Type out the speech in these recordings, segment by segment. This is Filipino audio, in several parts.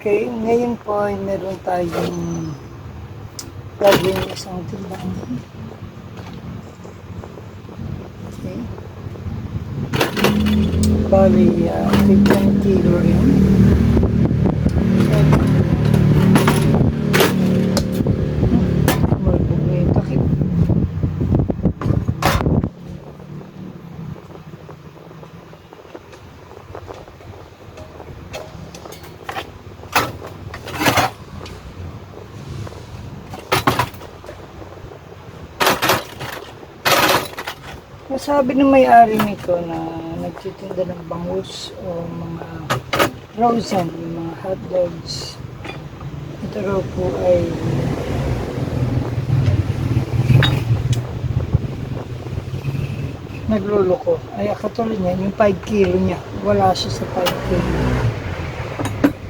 Okay, ngayon po ay meron tayong gagawin isang timbang. Okay. Bali, 15 kilo rin. Malbog na yung takip. Sabi ng may-ari nito na nagtitinda ng bangus o mga frozen, mga hot dogs. Ito raw po ay nagluloko. Ay katulad niya, yung 5 kilo niya. Wala siya sa 5 kilo.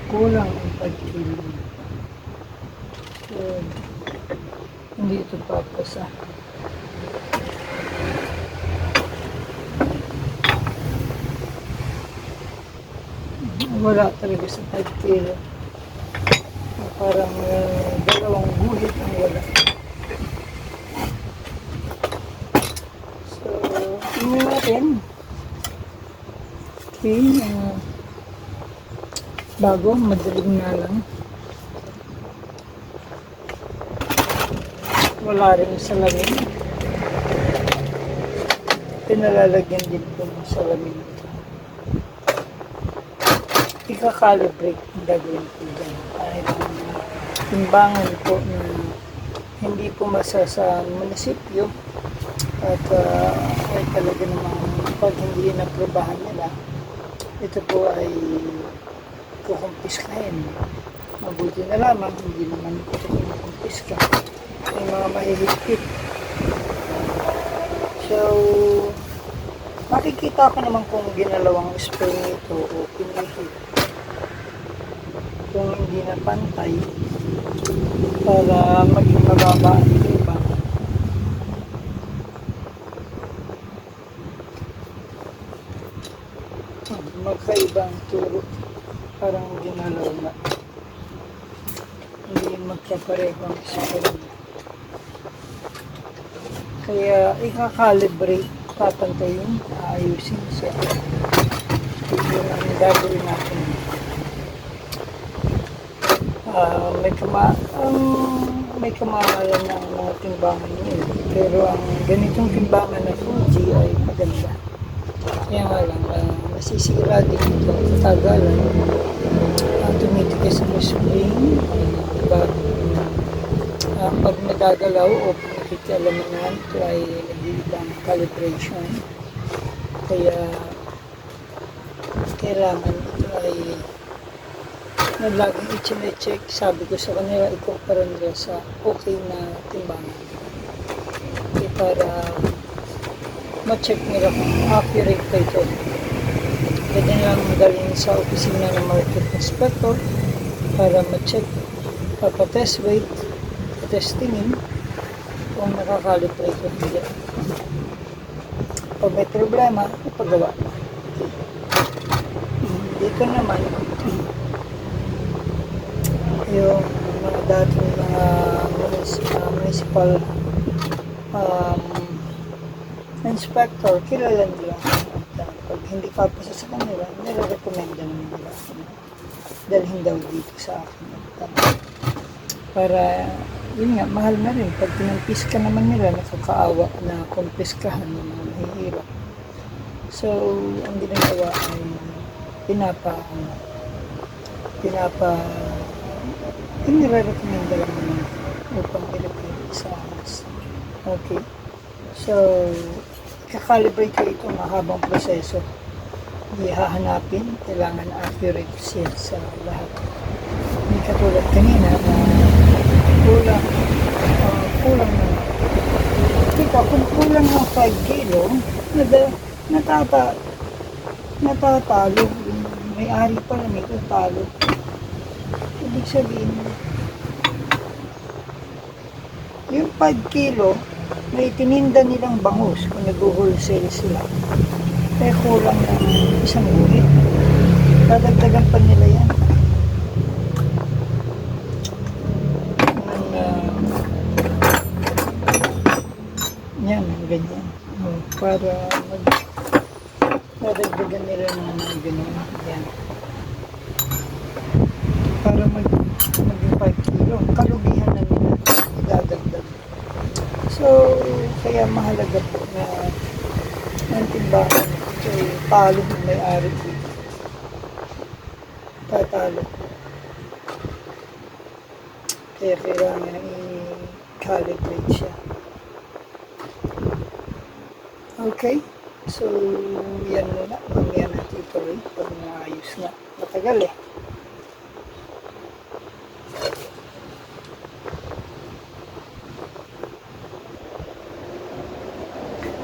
Kulang ang 5 kilo niya. So, hindi ito papasa. Wala talaga sa 5 kilo. Parang dalawang guhit ang wala. So, tingnan natin. Okay. Bago, madaling na lang. Wala rin salamin. Pinalalagyan din po ng salamin. Ika-calibrate ang gagawin po dyan. Kahit timbangan po na hindi po masa sa munisipyo at ay talaga namang pag hindi naprobahan nila, ito po ay kukumpiskahin. Mabuti na lamang, hindi naman ito kukumpiska. May mga mahihigpit. So, makikita ko naman kung ginalawang spray nito o pinihit. Kung hindi na pantay para maging mababa ang timbang. Magkaibang turo. Parang ginalaw na. Hindi magkaparehong spray. Kaya ika-calibrate, papantayin, aayusin siya. Yun ang gagawin natin. May kamahalan ng mga timbangan yun. Pero ang ganitong timbangan na Fuji ay maganda. Kaya nga lang, nasisira din ito. Tagalan. Tumitigas ang spring. Pag nagagalaw o pinakikalaman naman, ito ay nag-iibang calibration. Kaya kailangan ito ay na laging i-check. Sabi ko sa kanila, ikumpara nila sa okay na timbangan. Okay, para ma-check nila kung accurate pa ito. Pwede nilang magaling sa opisina ng market inspector para ma-check, papatest weight, testingin kung nakakalibrate o hindi. Pag may problema, ipagawa. Dito naman, yung mga dating mga municipal inspector, kilala nila. Pag hindi papasa sa kanila, nire-recommenda naman nila. Dalhin daw dito sa akin. Para, yun nga, mahal na rin. Pag pinampiska naman nila, nakakaawa na kumpiskahan ng mga mahihirap. So, ang ginagawa ay nire-recommenda lang naman upang ilagay sa amas. Okay. So, kakalibrate ko ito mahabang proseso. Ihahanapin, kailangan accurate siya sa lahat. Hindi katulad kanina na kulang na. Tika, kung kulang ng 5 kilo, natatalo. May-ari pa lang ito, talo. Ibig sabihin, yung 5 kilo, may tininda nilang bangus kung nag-wholesale sila. Kaya kulang ng isang ulit. Dadagdagan pa nila yan. Yan, ganyan. Para nadagdagan nila ng mga ganun. Yan. Para maging 5 kilo. Kalugihan na nila idadagdag. So, kaya mahalaga po na ang timbangan. So, talo ng may-ari dito. Tatalo. Kaya kailangan i-calibrate siya. Okay? So, yan muna. Mamaya natin ituloy pag naayos na. Matagal eh.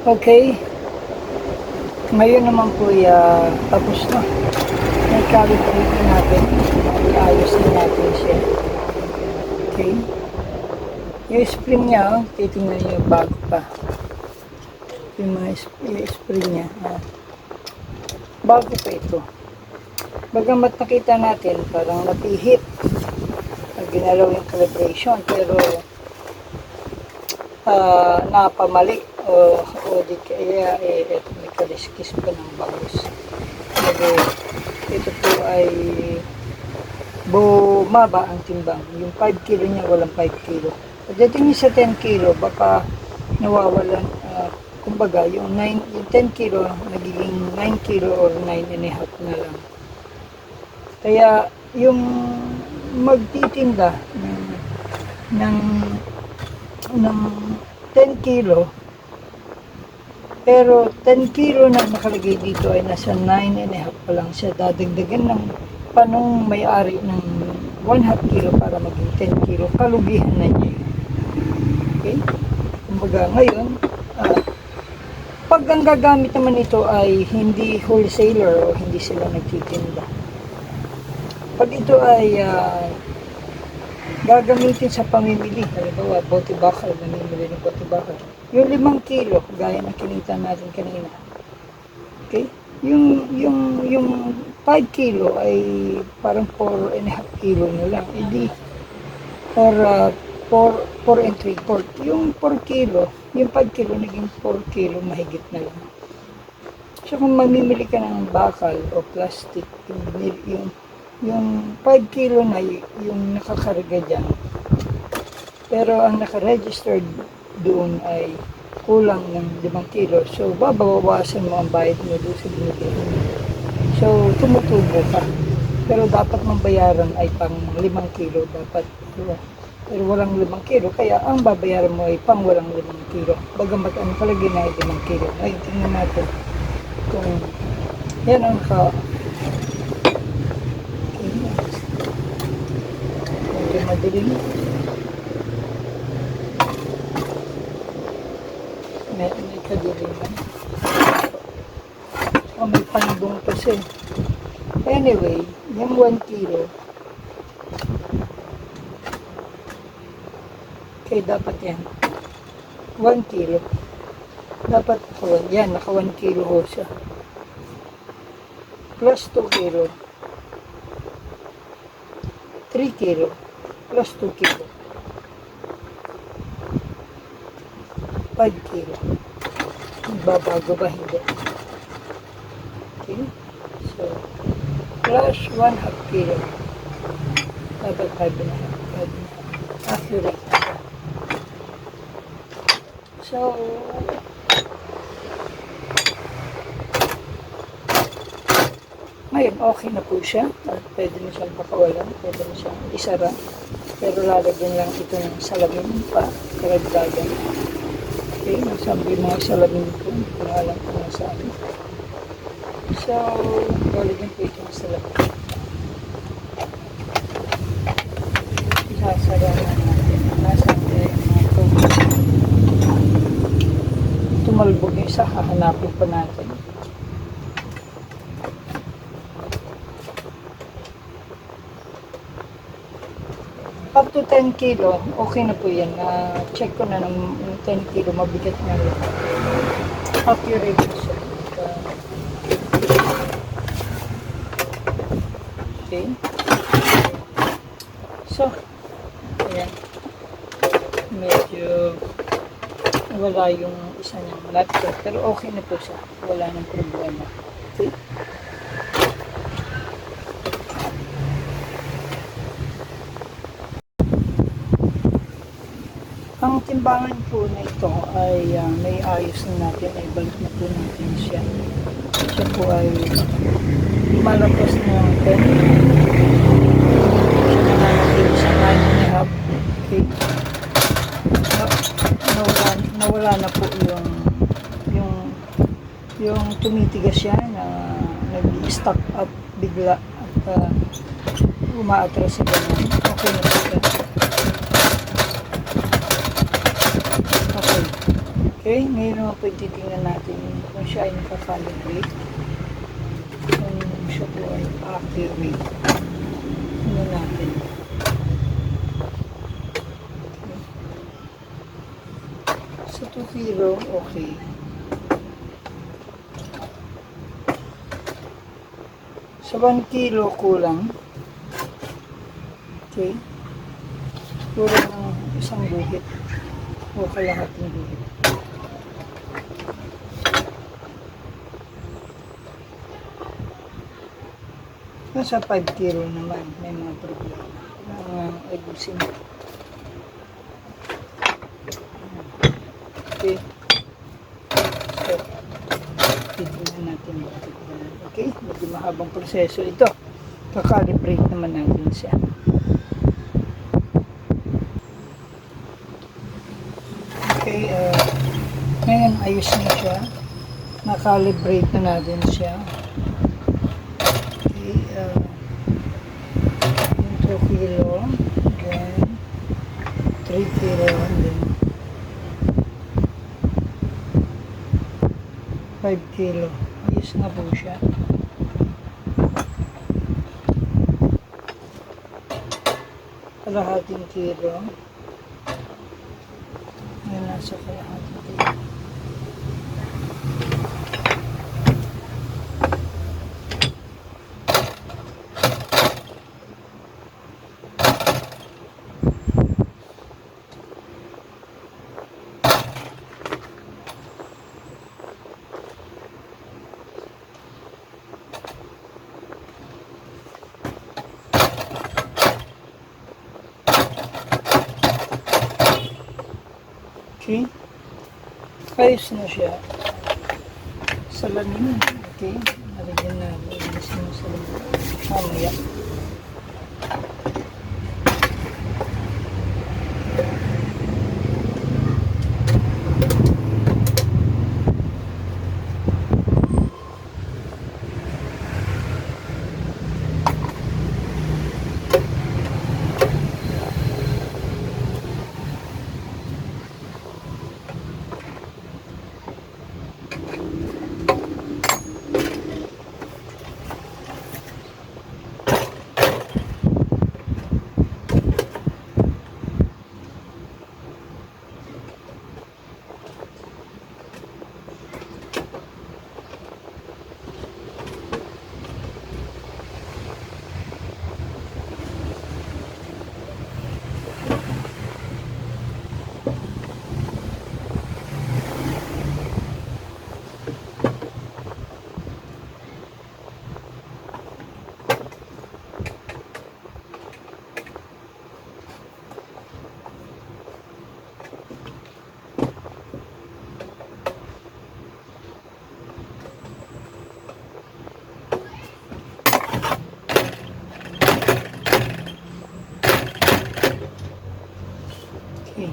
Okay. Ngayon naman po tapos na. Nag-calibrate na natin. Ayos na natin siya. Okay. Yung spring niya, titingnan niyo bago pa. Yung spring niya. Bago pa ito. Bagamat nakita natin, parang napihit. Ginalaw yung calibration, pero napamali. O di kaya ito may kaliskis pa ng bangus. Pero ito po ay bumaba ang timbang. Yung 5 kilo niya, walang 5 kilo. Pagdating sa 10 kilo, baka nawawalan, kumbaga, yung 10 kilo, nagiging 9 kilo or 9.5 na lang. Kaya, yung magtitinda ng 10 kilo, pero 10 kilo na nakalagay dito ay nasa 9.5 pa lang siya. Dadagdagan ng panong may-ari ng 1/2 kilo para maging 10 kilo. Kalugihan na niya yun. Okay? Kumbaga ngayon, pag ang gagamit naman ito ay hindi wholesaler o hindi sila nagtitinda. Pag ito ay gagamitin sa pamimili, halimbawa, bote bakal, namimili ng bote bakal. Yung 5 kilo, gaya ng kinita natin kanina. Okay? Yung 5 kilo ay parang 4.5 kilo na lang. Hindi, or 4 and 3/4. Yung 4 kilo, yung 5 kilo, naging 4 kilo, mahigit na lang. So, kung mamimili ka ng bakal o plastic, yung 5 kilo na yung nakakarga dyan. Pero ang nakaregistered doon ay kulang ng 5 kilo. So, babawasan mo ang bayad mo doon sa binibili. So, tumutubo ka. Pero dapat mong bayaran ay pang 5 kilo. Dapat, pero walang 5 kilo. Kaya ang babayaran mo ay pang walang 5 kilo. Bagamat ang palagi na ay 5 kilo. Ay, tingnan natin kung yan ang medyo madilim. May kadiliman. May panibong kasi. Anyway, yung 1 kilo. Okay, dapat yan. 1 kilo. Dapat yan, naka 1 kilo ho siya. Plus 2 kilo. 3 kilo. Plus 2 kilo. 5 kilo. Babago ba? Hindi. Okay. So, plus 1/2 kilo. Dapat 5.5. Accurate. So, ngayon, okay na po siya. At pwede na siyang pakawalan. Pwede na siyang isara. Pero lalagyan lang ito ng salamin pa. Karagdagan. Okay, nasabi mga salamin ko. Hindi ko na alam kung nasaan. So, lalagyan po ito ng salamin. Isasara natin. Nasaan mga ito. Tumalbog yung isa. Hahanapin pa natin. Up to 10 kilo, okay na po yan. Check ko na ng 10 kilo, mabigat na lang. Accurate na siya. Okay. So, ayan. Medyo wala yung isa niyang laptop. Pero okay na po siya. Wala nang problema. Okay? Ang timbangan po na ito ay may ayos na natin. Ay balik na po natin siya. Siya po ay lumalabas ng 10. Siya nananatili sa 9.5. Okay? Nawala na po yung tumitigas siya na nag-stock up bigla at umaatras sa ganun. Okay na po siya. Okay. Okay, ngayon naman po titingnan natin kung siya ay nakakalibrate. Kung siya po ay accurate. Tingnan natin. Sa 2 kilo, okay. Sa 1 kilo kulang. Okay. Kulang ng isang guhit o kalahating guhit. Nasa 5 kilo naman, may mga problema. Ang ayusin. Okay. So, titignan natin ito. Okay, medyo mahabang proseso ito. Kakalibrate naman natin siya. Okay, ngayon ayos na siya. Nakalibrate na natin siya. Okay, yung 2 kilo, then 3 kilo, and then 5 kilo. Ayos na po siya. Kalahating kilo. Yan nasa kalahating kilo. Okay. Ayos na siya. Salamin. Okay. Nalagyan na. Ayos na salamin. Mamaya. Okay.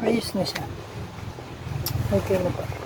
Ayos na siya. Okay na po.